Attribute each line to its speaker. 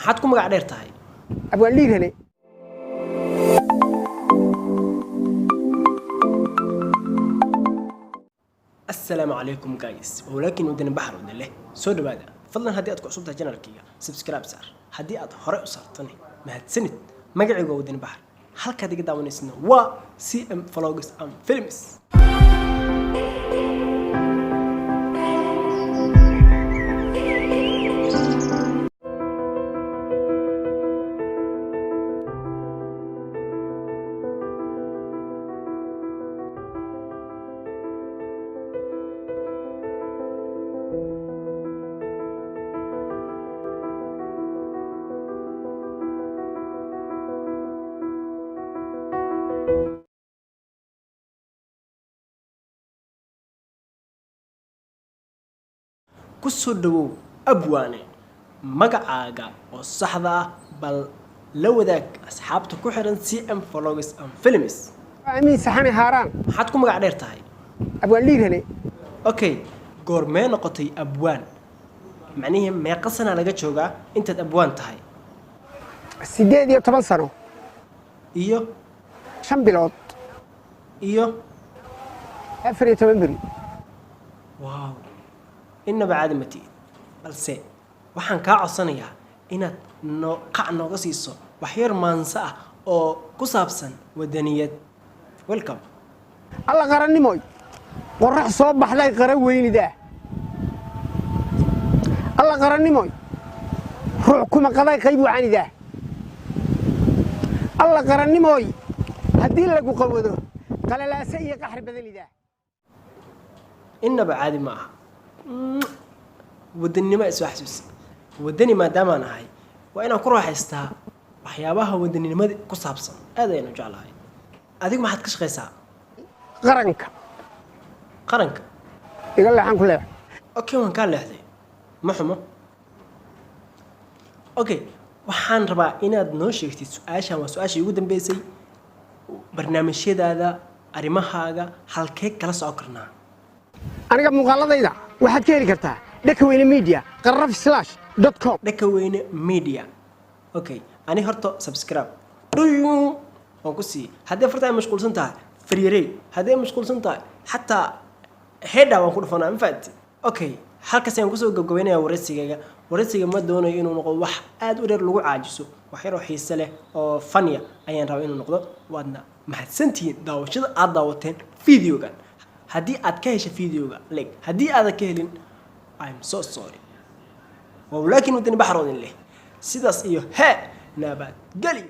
Speaker 1: maxaad ku magac dheer tahay
Speaker 2: abwaan liirane
Speaker 1: السلام عليكم جايز ولكن ودنا بحر ودنا له سو دبادا فضلا هدي ادكو عصبتها جنرالكيga سبسكرايب صار هدي اد hore u saartani mahadsanid magacayga wadana baxar halka adiga daawaneysna waa CM Vlogs and Films kusoo dhawow abwaane magacaaga oo saxda ah bal la wadaag asxaabta ku xiran CM Vlogs and Films
Speaker 2: amiin saxani haaraan
Speaker 1: maxaad ku magac dheer tahay
Speaker 2: abwaan liirane
Speaker 1: okay goormee noqotay abwaan macnaheedu meeqa sano laga joogaa intaad abwaan tahay
Speaker 2: 18 sano
Speaker 1: iyo
Speaker 2: 5 bilood
Speaker 1: iyo
Speaker 2: 14 beri
Speaker 1: wow inaba caadi ma tiid balse waxaan kaa codsanayaa inaad qac nooga siiso wax yar maansa ah oo ku saabsan wadaniyad welcome
Speaker 2: alla qarannimoy qorrax soo baxday qara weynida alla qarannimoy ruux kuma qaday qayb wacanida alla qarannimoy haddii lagu qawado qalalaasa iyo qaxar badanida
Speaker 1: inaba caadi ma aha wadanimo is waxsuus wadani maadaama aan ahay waa inaan ku raaxaystaa waxyaabaha wadaninimada ku saabsan aad ayaan u jeclahay adigu maxaad ka shaqaysaa qaranka
Speaker 2: iga leexan ku leex
Speaker 1: okay waan kaa leexday ma xumo okay waxaan rabaa inaad noo sheegtid su-aashan waa su-aashii ugu dambeysay barnaamijyadaada arrimahaaga halkee kala socon karnaa
Speaker 2: aniga muuqaaladayda waxaad ka heli kartaa dhakaweyne media qarraf/.com
Speaker 1: dhakaweyne media okay ani horta subscribe waan ku sii haddii farta mashquulsan tahay fariirey haddii mashquulsan tahay xataa heada waan ku dhufanaa infact okay halkaas ayaan kusoo gabagabaynayaa wareysiga ma doonayo inuu noqdo wax aad u dheer lagu caajiso wax yar oo xiise leh oo fanya ayaan rabaa inuu noqdo waadna mahadsantihiin daawashada aad daawateen videogan haddii aad ka heshay videoga like haddii aad ka helin I'm so sorry ولكن ودني بحر ودن له سيداس إيوه ها نبات قلي